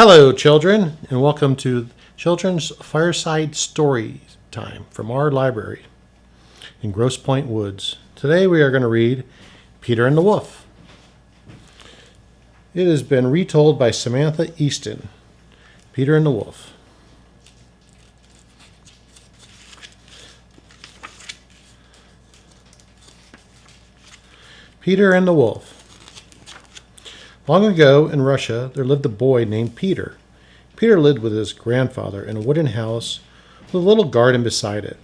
Hello, children, and welcome to Children's Fireside Story Time from our library in Grosse Pointe Woods. Today we are going to read Peter and the Wolf. It has been retold by Samantha Easton. Peter and the Wolf. Peter and the Wolf. Long ago in Russia, there lived a boy named Peter. Peter lived with his grandfather in a wooden house with a little garden beside it.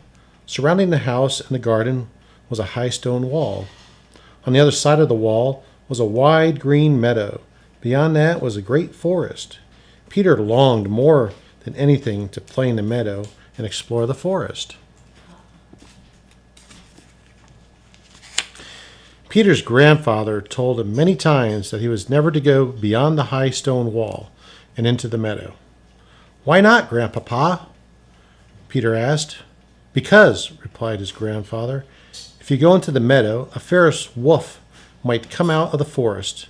Surrounding the house and the garden was a high stone wall. On the other side of the wall was a wide green meadow. Beyond that was a great forest. Peter longed more than anything to play in the meadow and explore the forest. Peter's grandfather told him many times that he was never to go beyond the high stone wall and into the meadow. "Why not, Grandpapa?" Peter asked. "Because," replied his grandfather, "if you go into the meadow, a fierce wolf might come out of the forest.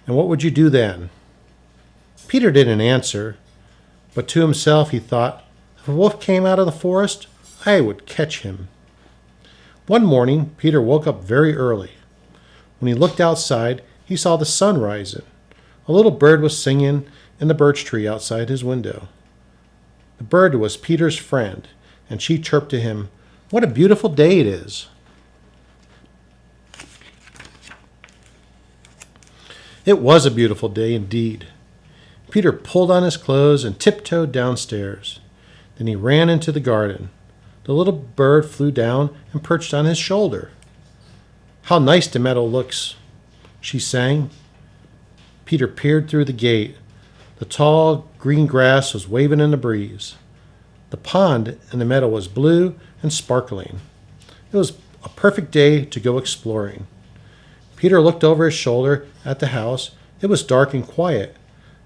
And what would you do then?" Peter didn't answer, but to himself he thought, if a wolf came out of the forest, I would catch him. One morning, Peter woke up very early. When he looked outside, he saw the sun rising. A little bird was singing in the birch tree outside his window. The bird was Peter's friend, and she chirped to him, "What a beautiful day it is." It was a beautiful day indeed. Peter pulled on his clothes and tiptoed downstairs. Then he ran into the garden. The little bird flew down and perched on his shoulder. "How nice the meadow looks," she sang. Peter peered through the gate. The tall green grass was waving in the breeze. The pond in the meadow was blue and sparkling. It was a perfect day to go exploring. Peter looked over his shoulder at the house. It was dark and quiet.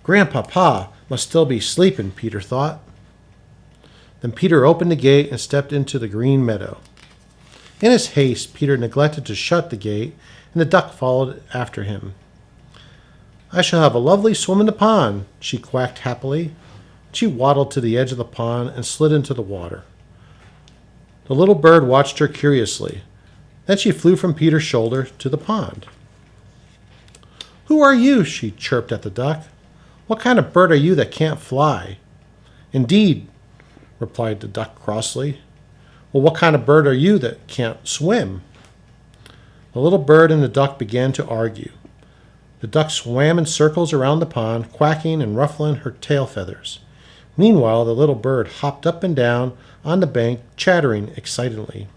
Grandpapa must still be sleeping, Peter thought. Then Peter opened the gate and stepped into the green meadow. In his haste, Peter neglected to shut the gate, and the duck followed after him. "I shall have a lovely swim in the pond," she quacked happily. She waddled to the edge of the pond and slid into the water. The little bird watched her curiously. Then she flew from Peter's shoulder to the pond. "Who are you?" she chirped at the duck. "What kind of bird are you that can't fly?" "Indeed," replied the duck crossly. "Well, what kind of bird are you that can't swim?" The little bird and the duck began to argue. The duck swam in circles around the pond, quacking and ruffling her tail feathers. Meanwhile, the little bird hopped up and down on the bank, chattering excitedly.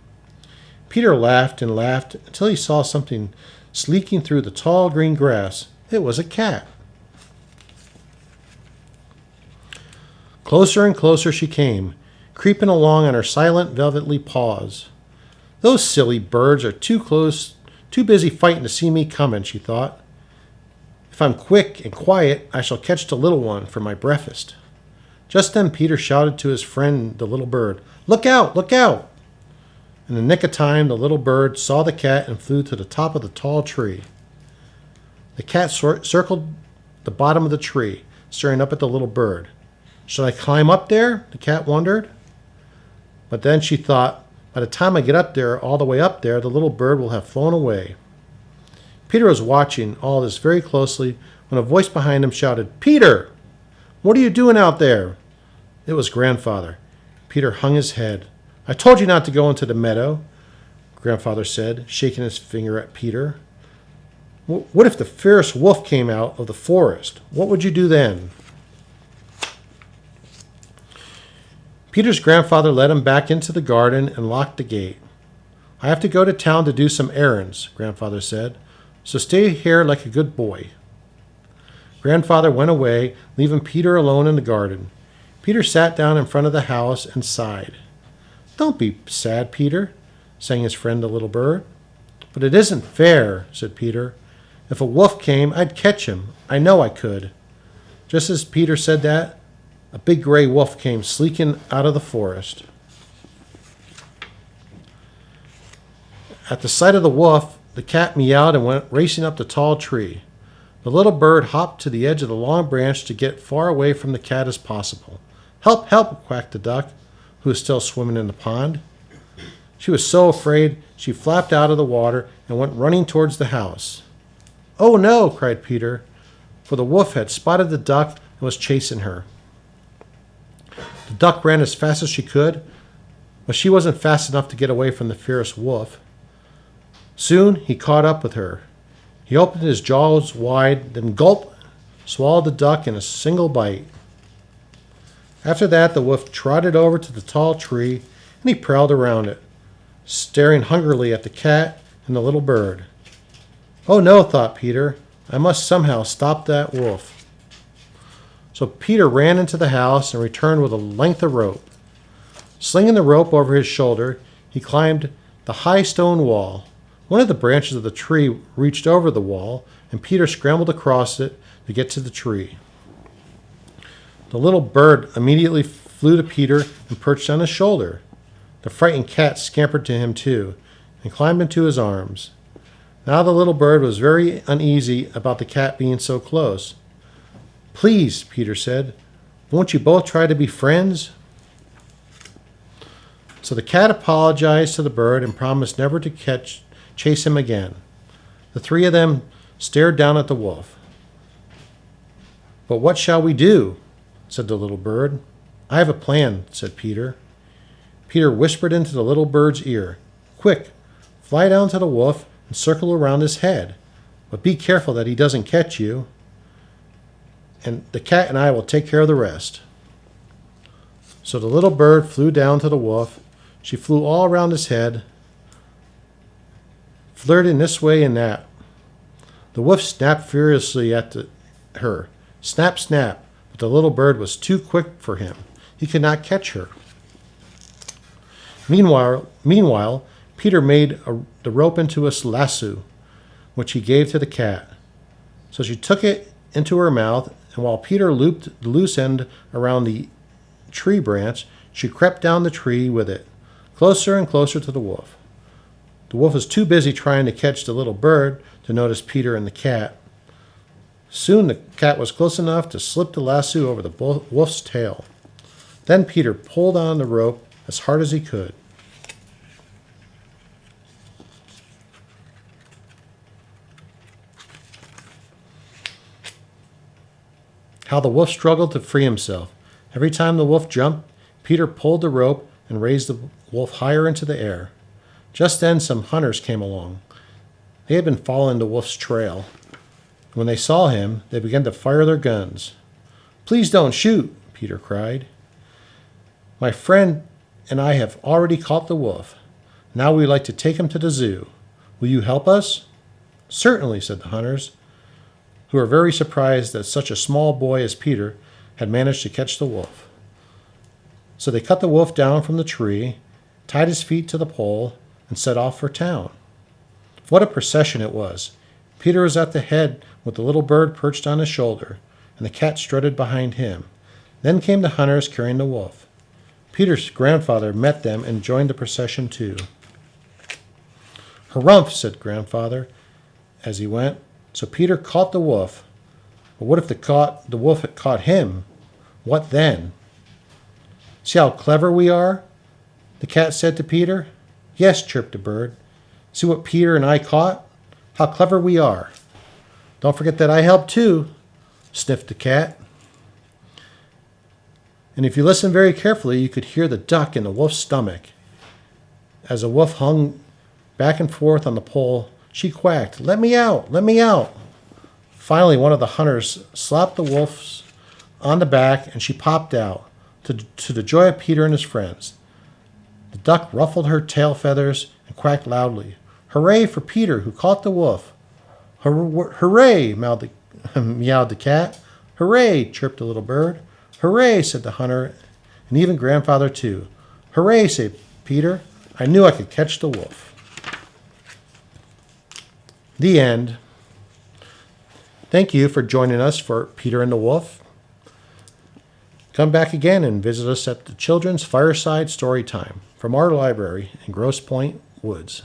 Peter laughed and laughed until he saw something sneaking through the tall green grass. It was a cat. Closer and closer she came, creeping along on her silent, velvety paws. "Those silly birds are too close, too busy fighting to see me coming," she thought. "If I'm quick and quiet, I shall catch the little one for my breakfast." Just then Peter shouted to his friend, the little bird, "Look out! Look out!" In the nick of time, the little bird saw the cat and flew to the top of the tall tree. The cat circled the bottom of the tree, staring up at the little bird. "Should I climb up there?" the cat wondered. But then she thought, by the time I get up there, all the way up there, the little bird will have flown away. Peter was watching all this very closely when a voice behind him shouted, "Peter! What are you doing out there?" It was Grandfather. Peter hung his head. "I told you not to go into the meadow," Grandfather said, shaking his finger at Peter. "What if the fierce wolf came out of the forest? What would you do then?" Peter's grandfather led him back into the garden and locked the gate. "I have to go to town to do some errands," Grandfather said, "so stay here like a good boy." Grandfather went away, leaving Peter alone in the garden. Peter sat down in front of the house and sighed. "Don't be sad, Peter," sang his friend the little bird. "But it isn't fair," said Peter. "If a wolf came, I'd catch him. I know I could." Just as Peter said that, a big gray wolf came sleeking out of the forest. At the sight of the wolf, the cat meowed and went racing up the tall tree. The little bird hopped to the edge of the long branch to get far away from the cat as possible. "Help, help!" quacked the duck, who was still swimming in the pond. She was so afraid she flapped out of the water and went running towards the house. "Oh no!" cried Peter, for the wolf had spotted the duck and was chasing her. The duck ran as fast as she could, but she wasn't fast enough to get away from the fierce wolf. Soon he caught up with her. He opened his jaws wide, then gulped, swallowed the duck in a single bite. After that, the wolf trotted over to the tall tree, and he prowled around it, staring hungrily at the cat and the little bird. "Oh no," thought Peter, "I must somehow stop that wolf." So Peter ran into the house and returned with a length of rope. Slinging the rope over his shoulder, he climbed the high stone wall. One of the branches of the tree reached over the wall, and Peter scrambled across it to get to the tree. The little bird immediately flew to Peter and perched on his shoulder. The frightened cat scampered to him too, and climbed into his arms. Now the little bird was very uneasy about the cat being so close. "Please," Peter said, "won't you both try to be friends?" So the cat apologized to the bird and promised never to chase him again. The three of them stared down at the wolf. "But what shall we do?" said the little bird. "I have a plan," said Peter. Peter whispered into the little bird's ear, "Quick, fly down to the wolf and circle around his head. But be careful that he doesn't catch you. And the cat and I will take care of the rest." So the little bird flew down to the wolf. She flew all around his head, flirting this way and that. The wolf snapped furiously at her. Snap, snap, but the little bird was too quick for him. He could not catch her. Meanwhile, Peter made the rope into a lasso, which he gave to the cat. So she took it into her mouth, and while Peter looped the loose end around the tree branch, she crept down the tree with it, closer and closer to the wolf. The wolf was too busy trying to catch the little bird to notice Peter and the cat. Soon the cat was close enough to slip the lasso over the wolf's tail. Then Peter pulled on the rope as hard as he could. How the wolf struggled to free himself. Every time the wolf jumped, Peter pulled the rope and raised the wolf higher into the air. Just then some hunters came along. They had been following the wolf's trail. When they saw him, they began to fire their guns. "Please don't shoot," Peter cried. "My friend and I have already caught the wolf. Now we'd like to take him to the zoo. Will you help us?" "Certainly," said the hunters, who were very surprised that such a small boy as Peter had managed to catch the wolf. So they cut the wolf down from the tree, tied his feet to the pole, and set off for town. What a procession it was! Peter was at the head with the little bird perched on his shoulder, and the cat strutted behind him. Then came the hunters carrying the wolf. Peter's grandfather met them and joined the procession too. "Harumph," said grandfather as he went. So Peter caught the wolf. But what if the wolf had caught him? What then? "See how clever we are?" the cat said to Peter. "Yes," chirped the bird. "See what Peter and I caught? How clever we are." "Don't forget that I helped too," sniffed the cat. And if you listen very carefully, you could hear the duck in the wolf's stomach. As the wolf hung back and forth on the pole, she quacked, "Let me out! Let me out!" Finally, one of the hunters slapped the wolf on the back, and she popped out, to the joy of Peter and his friends. The duck ruffled her tail feathers and quacked loudly. "Hooray for Peter, who caught the wolf!" "Hooray!" meowed the cat. "Hooray!" chirped the little bird. "Hooray!" said the hunter, and even grandfather too. "Hooray!" said Peter. "I knew I could catch the wolf." The end. Thank you for joining us for Peter and the Wolf. Come back again and visit us at the Children's Fireside Story Time from our library in Grosse Pointe Woods.